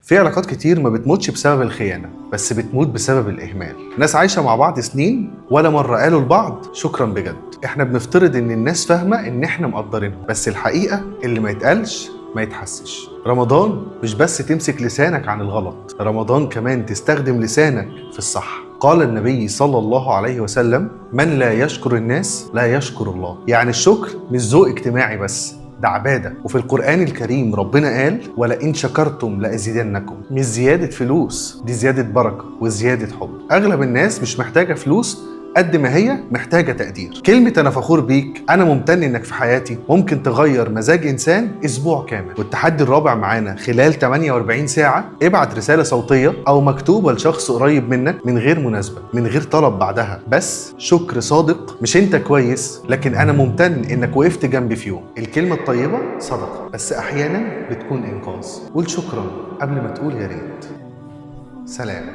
في علاقات كتير ما بتموتش بسبب الخيانة، بس بتموت بسبب الإهمال. ناس عايشة مع بعض سنين ولا مرة قالوا لبعض شكرا بجد. احنا بنفترض ان الناس فاهمة ان احنا مقدرينهم، بس الحقيقة اللي ما يتقالش ما يتحسش. رمضان مش بس تمسك لسانك عن الغلط، رمضان كمان تستخدم لسانك في الصح. قال النبي صلى الله عليه وسلم: من لا يشكر الناس لا يشكر الله. يعني الشكر مش ذوق اجتماعي بس، ده عبادة. وفي القرآن الكريم ربنا قال: ولئن شكرتم لأزيدنكم. مش زيادة فلوس، دي زيادة بركة وزيادة حب. أغلب الناس مش محتاجة فلوس قد ما هي محتاجة تقدير. كلمة أنا فخور بيك، أنا ممتن إنك في حياتي، ممكن تغير مزاج إنسان أسبوع كامل. والتحدي الرابع معانا: خلال 48 ساعة ابعت رسالة صوتية أو مكتوبة لشخص قريب منك من غير مناسبة، من غير طلب بعدها، بس شكر صادق. مش أنت كويس، لكن أنا ممتن إنك وقفت جنبي في يوم. الكلمة الطيبة صدقة، بس أحيانا بتكون إنقاذ. قول شكرا قبل ما تقول يا ريت. سلام.